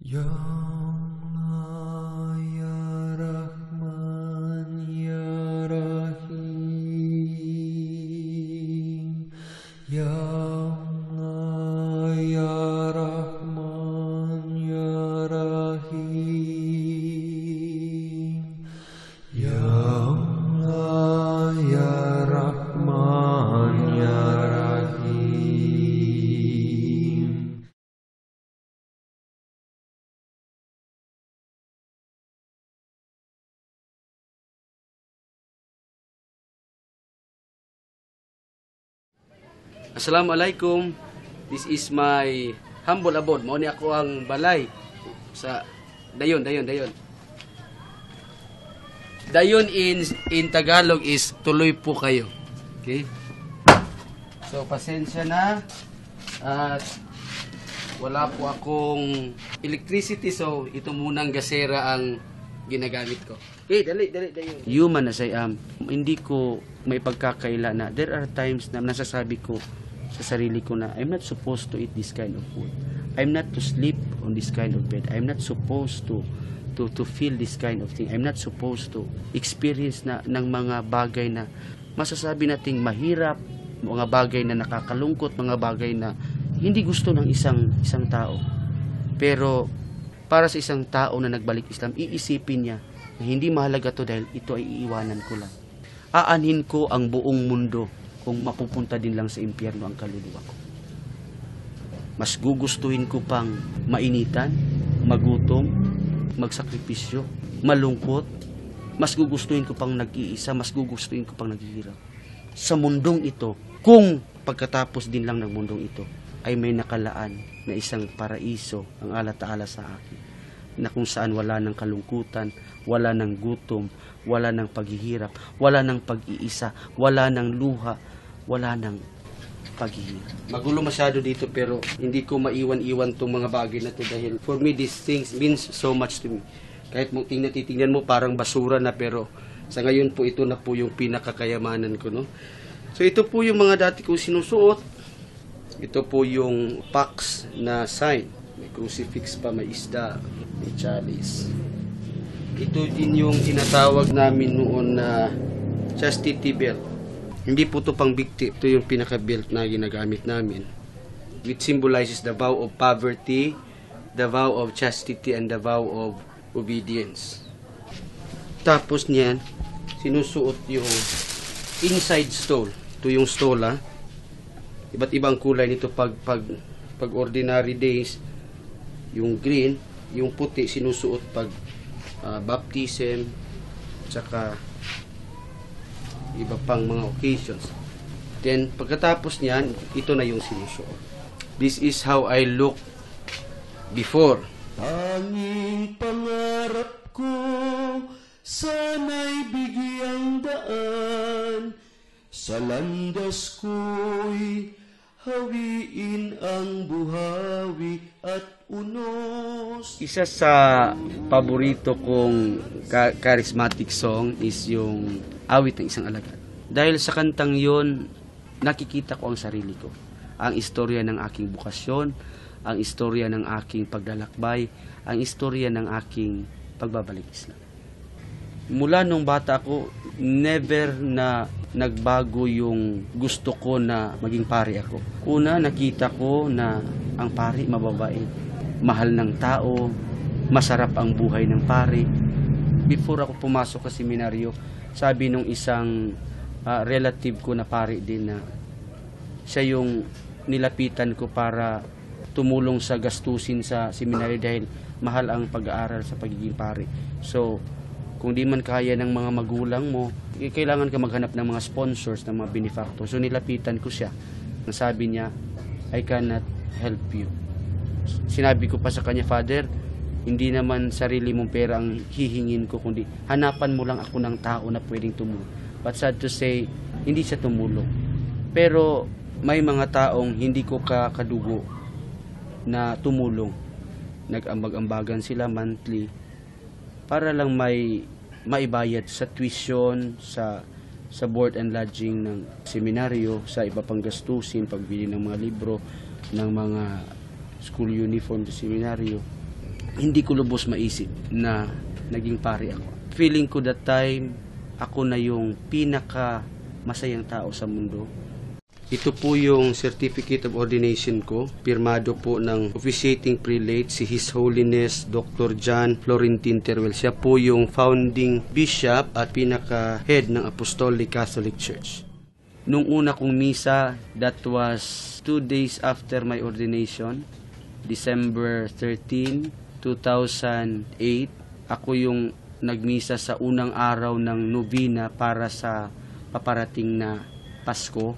Ya Allah, Ya Rahman, Ya Rahim. Ya Allah, Ya Rahman, Ya Rahim. Ya Allah, Ya Rahman, Ya Rahim. Assalamualaikum. This is my humble abode. Mao ni ako ang balay sa dayon. Dayon in Tagalog is tuloy po kayo. Okay? So pasensya na at wala po akong electricity, so ito munang gasera ang ginagamit ko. Okay, dali. Human as I am, hindi ko may pagkakaila na there are times na nasasabi ko sa sarili ko na I'm not supposed to eat this kind of food. I'm not to sleep on this kind of bed. I'm not supposed to feel this kind of thing. I'm not supposed to experience na ng mga bagay na masasabi nating mahirap, mga bagay na nakakalungkot, mga bagay na hindi gusto ng isang tao. Pero para sa isang tao na nagbalik Islam, iisipin niya na hindi mahalaga to dahil ito ay iiwanan ko lang. Aanhin ko ang buong mundo kung mapupunta din lang sa impyerno ang kaluluwa ko. Mas gugustuhin ko pang mainitan, magutom, magsakripisyo, malungkot. Mas gugustuhin ko pang nag-iisa, mas gugustuhin ko pang naghihirap. Sa mundong ito, kung pagkatapos din lang ng mundong ito, ay may nakalaan na isang paraiso ang Allah Ta'ala sa akin, na kung saan wala ng kalungkutan, wala ng gutom, wala ng paghihirap, wala ng pag-iisa, wala ng luha, wala ng paghihirap. Magulo masyado dito pero hindi ko maiwan-iwan itong mga bagay na to dahil for me these things means so much to me. Kahit mo titingnan mo parang basura na, pero sa ngayon po ito na po yung pinakakayamanan ko, no? So ito po yung mga dati kong sinusuot. Ito po yung pax na sign. May crucifix pa, may isda, may chalice. Ito din yung tinatawag namin noon na chastity belt. Hindi po ito pang bigti. Ito yung pinaka-belt na ginagamit namin, which symbolizes the vow of poverty, the vow of chastity, and the vow of obedience. Tapos niyan, sinusuot yung inside stole. Ito yung stole, ha? Iba't ibang kulay nito pag ordinary days. Yung green, yung puti sinusuot pag baptism, tsaka iba pang mga occasions. Then pagkatapos niyan, ito na yung sinusuot. This is how I look before. Tanging pangarap ko, sana'y bigyang daan, sa landas ko'y hawiin ang buhawi at unos. Isa sa paborito kong charismatic song is yung awit ng isang alagad. Dahil sa kantang yon, nakikita ko ang sarili ko. Ang istorya ng aking bukasyon, ang istorya ng aking paglalakbay, ang istorya ng aking pagbabalik Islam. Mula nung bata ako, never na nagbago yung gusto ko na maging pari ako. Una, nakita ko na ang pari mababait, mahal ng tao, masarap ang buhay ng pari. Before ako pumasok sa seminaryo, sabi nung isang relative ko na pari din na siya yung nilapitan ko para tumulong sa gastusin sa seminaryo dahil mahal ang pag-aaral sa pagiging pari. So, kung di man kaya ng mga magulang mo, kailangan ka maghanap ng mga sponsors, ng mga benefactors. So nilapitan ko siya. Sabi niya, I cannot help you. Sinabi ko pa sa kanya, Father, hindi naman sarili mong pera ang hihingin ko, kundi hanapan mo lang ako ng tao na pwedeng tumulong. But sad to say, hindi siya tumulong. Pero may mga taong hindi ko kadugo na tumulong. Nag-ambag-ambagan sila monthly para lang may maibayad sa tuition, sa board and lodging ng seminaryo, sa iba pang gastusin, pagbili ng mga libro, ng mga school uniform sa seminaryo. hindi ko lubos maisip na naging pari ako. Feeling ko that time, ako na yung pinaka masayang tao sa mundo. Ito po yung Certificate of Ordination ko, pirmado po ng officiating prelate, si His Holiness Dr. John Florentin Teruel. Siya po yung founding bishop at pinaka-head ng Apostolic Catholic Church. Nung una kong misa, that was 2 days after my ordination, December 13, 2008, ako yung nagmisa sa unang araw ng novena para sa paparating na Pasko.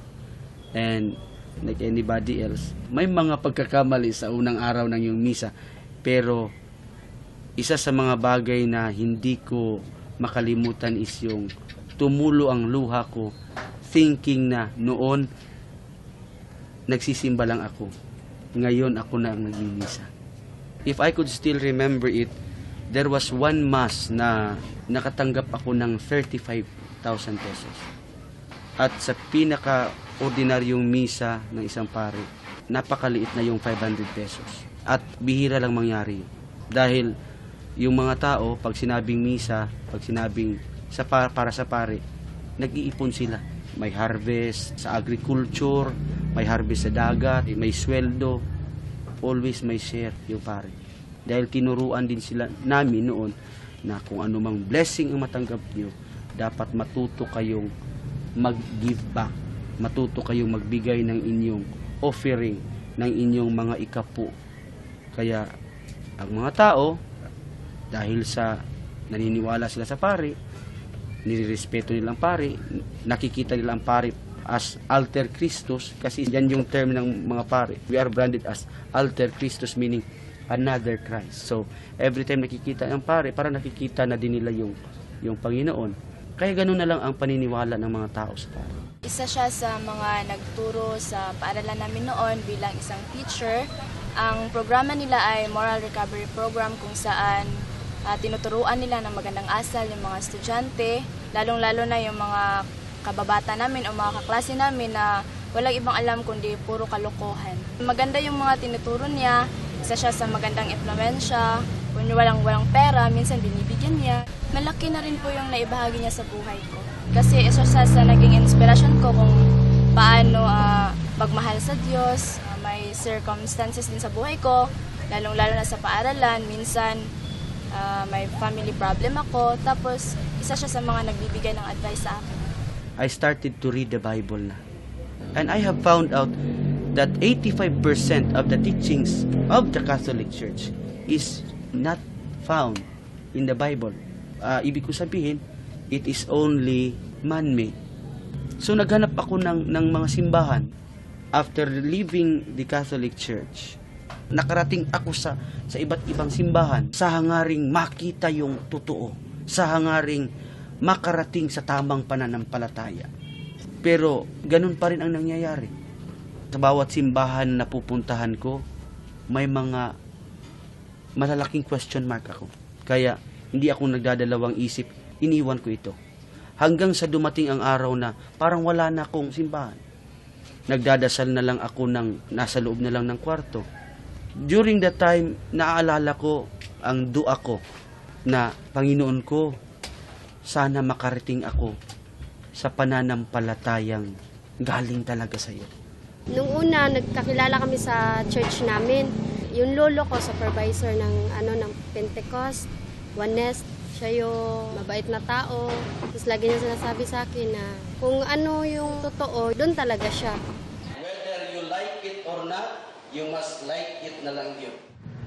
And like anybody else, may mga pagkakamali sa unang araw ng yung misa. Pero isa sa mga bagay na hindi ko makalimutan is yung tumulo ang luha ko, thinking na noon nagsisimba lang ako. Ngayon ako na ang nagmimisa. If I could still remember it, there was one mass na nakatanggap ako ng 35,000 pesos. At sa pinaka-ordinaryong misa ng isang pari, napakaliit na yung 500 pesos. At bihira lang mangyari. Dahil yung mga tao, pag sinabing misa, pag sinabing para sa pari, nag-iipon sila. May harvest sa agriculture, may harvest sa dagat, may sweldo, always may share yung pare. Dahil tinuruan din sila namin noon na kung anumang blessing ang matanggap nyo, dapat matuto kayong mag-give back. Matuto kayong magbigay ng inyong offering, ng inyong mga ikapu. Kaya ang mga tao, dahil sa naniniwala sila sa pare, nirerespeto nilang pare, nakikita nilang pare as alter Christus, kasi yan yung term ng mga pare. We are branded as alter Christus, meaning another Christ. So, every time nakikita ng pare, para nakikita na din nila yung Panginoon. Kaya ganun na lang ang paniniwala ng mga tao sa pare. Isa siya sa mga nagturo sa paaralan namin noon bilang isang teacher. Ang programa nila ay Moral Recovery Program, kung saan tinuturuan nila ng magandang asal yung mga estudyante, lalong-lalo na yung mga kababata namin o mga kaklase namin na walang ibang alam kundi puro kalokohan. Maganda yung mga tinuturo niya, isa siya sa magandang impluwensya, kung walang pera, minsan binibigyan niya. Malaki na rin po yung naibahagi niya sa buhay ko. Kasi isa siya sa naging inspirasyon ko kung paano magmahal sa Diyos. May circumstances din sa buhay ko, lalong-lalo na sa paaralan, minsan may family problem ako, tapos isa siya sa mga nagbibigay ng advice sa akin. I started to read the Bible na. And I have found out that 85% of the teachings of the Catholic Church is not found in the Bible. Ibig ko sabihin, it is only man-made. So naghanap ako ng mga simbahan. After leaving the Catholic Church, nakarating ako sa iba't ibang simbahan sa hangaring makita yung totoo, sa hangaring makarating sa tamang pananampalataya. Pero ganun pa rin ang nangyayari. Sa bawat simbahan na pupuntahan ko, may mga malalaking question mark ako. Kaya hindi ako nagdadalawang isip, iniwan ko ito. Hanggang sa dumating ang araw na parang wala na akong simbahan. Nagdadasal na lang ako nasa loob na lang ng kwarto. During that time, naaalala ko ang dua ko na, Panginoon ko, sana makarating ako sa pananampalatayang galing talaga sa iyo. Nung una, nagkakilala kami sa church namin. Yung lolo ko, supervisor ng Pentecost, Oneness, siya yung mabait na tao. Tapos lagi niya sinasabi sa akin na kung ano yung totoo, doon talaga siya. Whether you like it or not, you must like it na lang yun.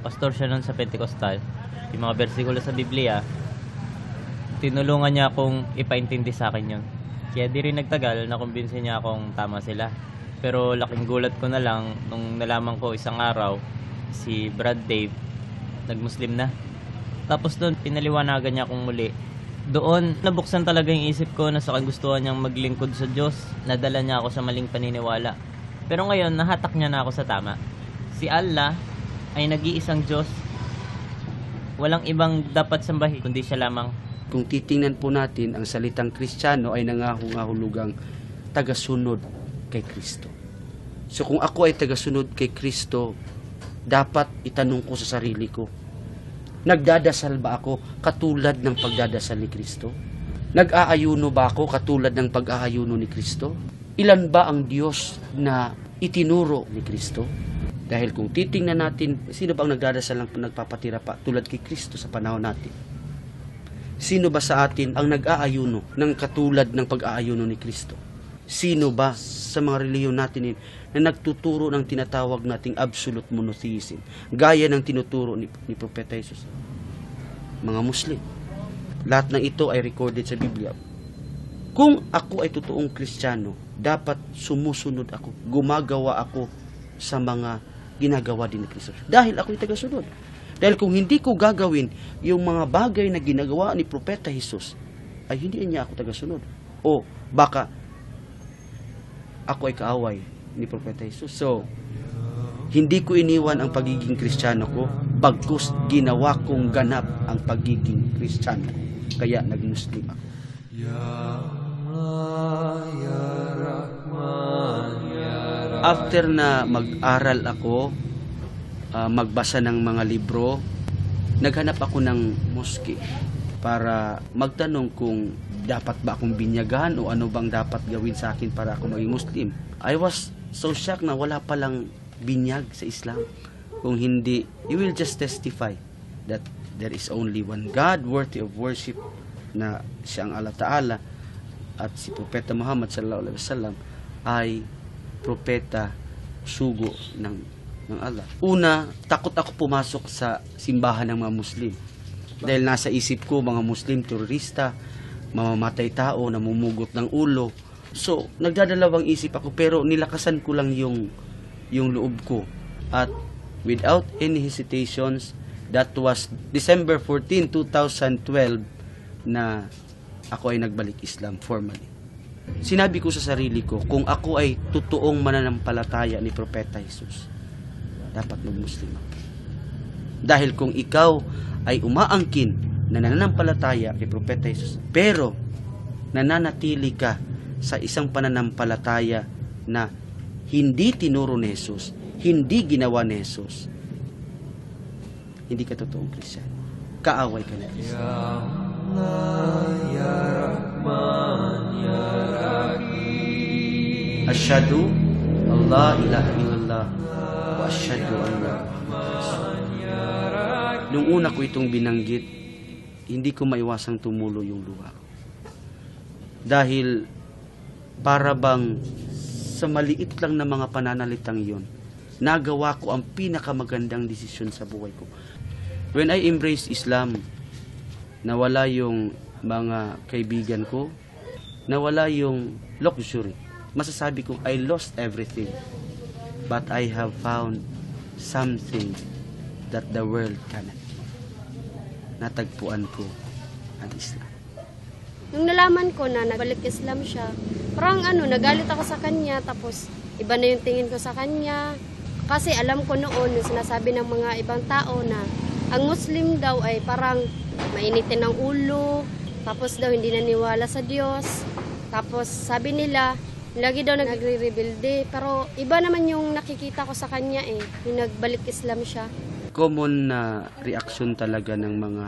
Pastor siya nun sa Pentecostal. Yung mga bersikulo sa Biblia, tinulungan niya akong ipaintindi sa akin yun. Kaya di rin nagtagal, nakumbinsin niya akong tama sila. Pero laking gulat ko na lang nung nalaman ko isang araw, si Brad Dave, nag-Muslim na. Tapos doon, pinaliwanagan niya akong muli. Doon, nabuksan talaga yung isip ko na sa kagustuhan niyang maglingkod sa Diyos. Nadala niya ako sa maling paniniwala. Pero ngayon, nahatak niya na ako sa tama. Si Allah ay nag-iisang Diyos. Walang ibang dapat sambahin, kundi siya lamang. Kung titingnan po natin, ang salitang Kristiyano ay nangahulugang tagasunod kay Kristo. So kung ako ay tagasunod kay Kristo, dapat itanong ko sa sarili ko, Nagdadasal ba ako katulad ng pagdadasal ni Kristo? Nag-aayuno ba ako katulad ng pag-aayuno ni Kristo? Ilan ba ang Diyos na itinuro ni Kristo? Dahil kung titingnan natin, sino ba ang nagdadasal ng nagpapatira pa tulad kay Kristo sa panahon natin? Sino ba sa atin ang nag-aayuno ng katulad ng pag-aayuno ni Kristo? Sino ba sa mga reliyon natin na nagtuturo ng tinatawag nating absolute monotheism, gaya ng tinuturo ni Propeta Jesus? Mga Muslim. Lahat ng ito ay recorded sa Biblia. Kung ako ay totoong Kristiyano, dapat sumusunod ako, gumagawa ako sa mga ginagawa din ni Kristo. Dahil ako ay tagasunod. Dahil kung hindi ko gagawin yung mga bagay na ginagawa ni Propeta Jesus, ay hindi niya ako tagasunod. O baka ako ay kaaway ni Propeta Jesus. So, hindi ko iniwan ang pagiging Kristiyano ko, bagkus ginawa kong ganap ang pagiging Kristiyano ko. Kaya nag-Muslim ako. After na mag-aral ako, magbasa ng mga libro, naghanap ako ng mosque para magtanong kung dapat ba akong binyagan o ano bang dapat gawin sa akin para ako maging Muslim. I was so shocked na wala palang binyag sa Islam. Kung hindi, you will just testify that there is only one God worthy of worship, na siyang Allah Ta'ala, at si Propeta Muhammad sallallahu alaihi wasallam ay propeta, sugo ng Allah. Una, takot ako pumasok sa simbahan ng mga Muslim. Dahil nasa isip ko, mga Muslim, terorista, mamamatay tao, namumugot ng ulo. So, nagdadalawang isip ako, pero nilakasan ko lang yung loob ko. At without any hesitations, that was December 14, 2012, na ako ay nagbalik Islam formally. Sinabi ko sa sarili ko, kung ako ay totoong mananampalataya ni Propeta Jesus, dapat mag-Muslim ako. Dahil kung ikaw ay umaangkin na nananampalataya kay Propeta Jesus, pero nananatili ka sa isang pananampalataya na hindi tinuro ni Jesus, hindi ginawa ni Jesus, hindi ka totoong Kristiyan. Kaaway ka na Kristiyan. Asyhadu Allah ilaha illallah wa asyhadu anna Muhammadar Rasulullah. Nung una ko itong binanggit, hindi ko maiwasang tumulo yung luha ko. Dahil para bang sa maliit lang na mga pananalitang yon, nagawa ko ang pinakamagandang desisyon sa buhay ko. When I embraced Islam, nawala yung mga kaibigan ko, nawala yung luxury. Masasabi ko, I lost everything, but I have found something that the world cannot. Natagpuan ko ang Islam. Nung nalaman ko na nagbalik Islam siya, parang nagalit ako sa kanya, tapos iba na yung tingin ko sa kanya. Kasi alam ko noon, yung sinasabi ng mga ibang tao na ang Muslim daw ay parang mainitin ng ulo, tapos daw hindi naniwala sa Diyos. Tapos sabi nila, lagi daw nagre-rebelde. Pero iba naman yung nakikita ko sa kanya yung nagbalik Islam siya. Common na reaksyon talaga ng mga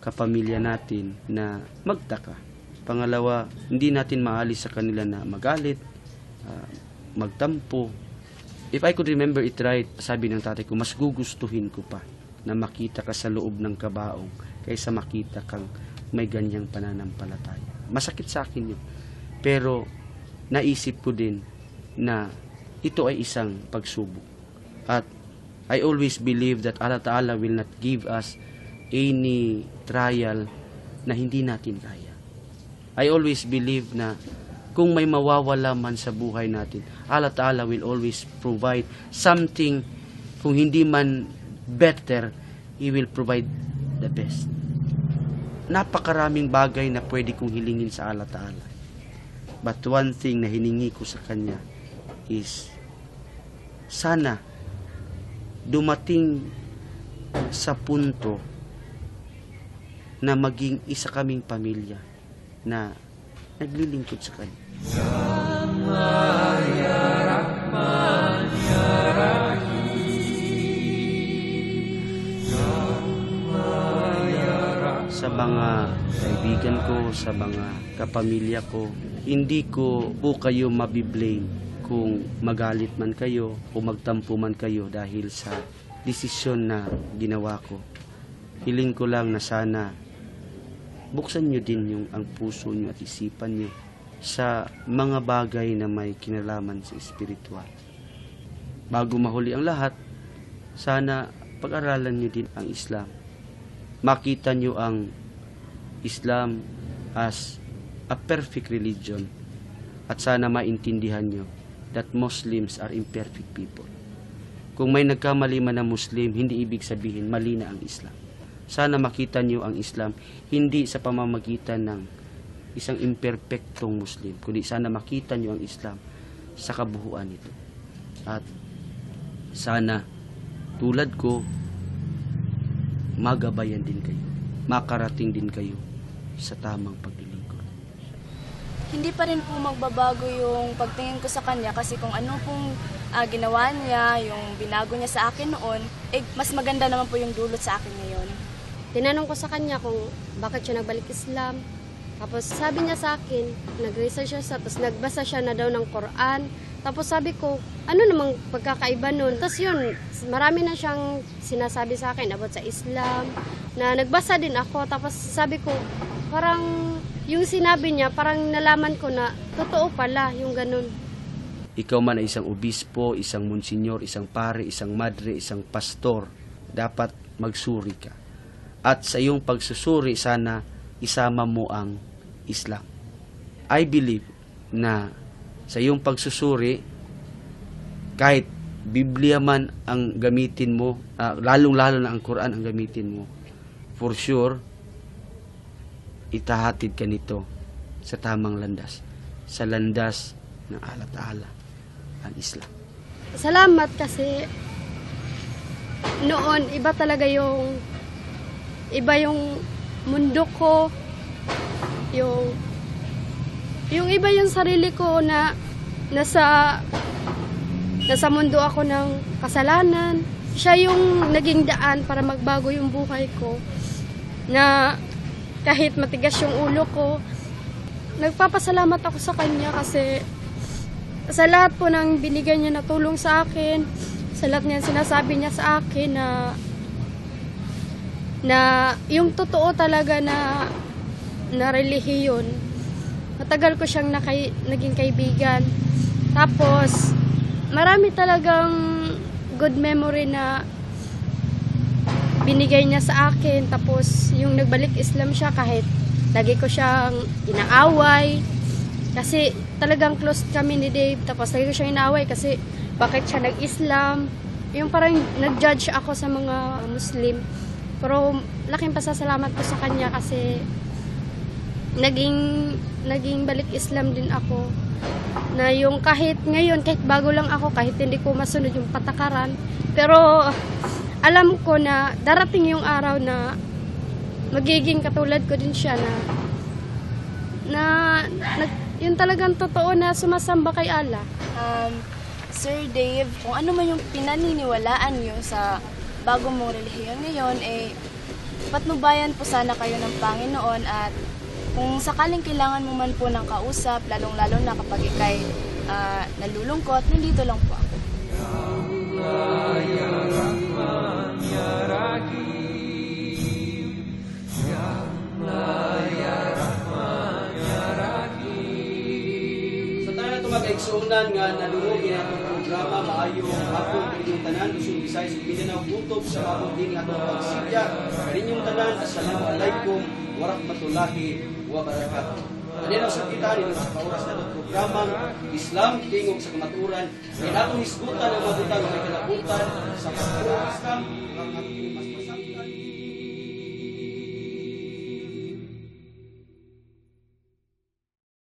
kapamilya natin na magtaka. Pangalawa, hindi natin maalis sa kanila na magalit, magtampo. If I could remember it right, sabi ng tatay ko, mas gugustuhin ko pa na makita ka sa loob ng kabaong kaysa makita kang may ganyang pananampalataya. Masakit sa akin yun. Pero naisip ko din na ito ay isang pagsubok. At I always believe that Allah Ta'ala will not give us any trial na hindi natin kaya. I always believe na kung may mawawala man sa buhay natin, Allah Ta'ala will always provide something. Kung hindi man better, He will provide the best. Napakaraming bagay na pwede kong hilingin sa Allah Ta'ala. But one thing na hiningi ko sa Kanya is, sana dumating sa punto na maging isa kaming pamilya na naglilingkod sa Kanya. sa mga kaibigan ko, sa mga kapamilya ko. Hindi ko po kayo mabiblame kung magalit man kayo o magtampo man kayo dahil sa desisyon na ginawa ko. Hiling ko lang na sana buksan nyo din yung ang puso nyo at isipan nyo sa mga bagay na may kinalaman sa espiritual. Bago mahuli ang lahat, sana pag-aralan nyo din ang Islam. Makita nyo ang Islam as a perfect religion at sana maintindihan nyo that Muslims are imperfect people. Kung may nagkamali man na Muslim, hindi ibig sabihin mali na ang Islam. Sana makita nyo ang Islam hindi sa pamamagitan ng isang imperfectong Muslim, kundi sana makita nyo ang Islam sa kabuuan nito. At sana tulad ko, magabayan din kayo, makarating din kayo sa tamang paglilingkod. Hindi pa rin po magbabago yung pagtingin ko sa kanya kasi kung ano pong ginawa niya, yung binago niya sa akin noon, mas maganda naman po yung dulot sa akin ngayon. Tinanong ko sa kanya kung bakit siya nagbalik Islam. Tapos sabi niya sa akin, nag-research siya, tapos nagbasa siya na daw ng Quran. Tapos sabi ko, ano namang pagkakaiba nun? Tapos yun, marami na siyang sinasabi sa akin about sa Islam, na nagbasa din ako. Tapos sabi ko, parang yung sinabi niya, parang nalaman ko na totoo pala yung ganun. Ikaw man ay isang obispo, isang monsinyor, isang pare, isang madre, isang pastor, dapat magsuri ka. At sa iyong pagsusuri, sana isama mo ang Islam. I believe na sa iyong pagsusuri, kahit Biblia man ang gamitin mo, lalong-lalo na ang Quran ang gamitin mo, for sure, itahatid ka nito sa tamang landas, sa landas ng ala-ala, ang Islam. Salamat kasi noon iba talaga yung mundo ko, yung iba yung sarili ko na nasa mundo ako ng kasalanan. Siya yung naging daan para magbago yung buhay ko, na kahit matigas yung ulo ko, nagpapasalamat ako sa kanya kasi sa lahat po ng binigay niya na tulong sa akin, sa lahat niya sinasabi niya sa akin na yung totoo talaga na relihiyon. Matagal ko siyang naging kaibigan. Tapos marami talagang good memory na binigay niya sa akin. Tapos yung nagbalik Islam siya, kahit lagi ko siyang inaaway kasi talagang close kami ni Dave. Tapos lagi ko siyang inaaway kasi bakit siya nag-Islam. Yung parang nag-judge ako sa mga Muslim. Pero laking pasasalamat ko sa kanya kasi naging balik Islam din ako. Na yung kahit ngayon, kahit bago lang ako, kahit hindi ko masunod yung patakaran, pero alam ko na darating yung araw na magiging katulad ko din siya na yun talagang totoo na sumasamba kay Allah. Sir Dave, kung ano man yung pinaniniwalaan nyo sa bago mong relihiyon ngayon, patnubayan po sana kayo ng Panginoon, at kung sakaling kailangan mo man po ng kausap, lalong-lalo na kapag ikay nalulungkot, nandito lang po ako. Sa tayo na tumag-eksunan nga nalunogin atong programa, maayong hapon inyong tanan, Luzon, Visayas, Mindanao, utob sa hapon din atong pagsidya. Kaninyong tanan, assalamualaikum warahmatullahi wabarakatuh. Kanina sa kita nito sa kauras na itong programang Islam tingog sa kamaturan. May natong hisgutan ang mabutang may kalabutan sa pagkakas Islam.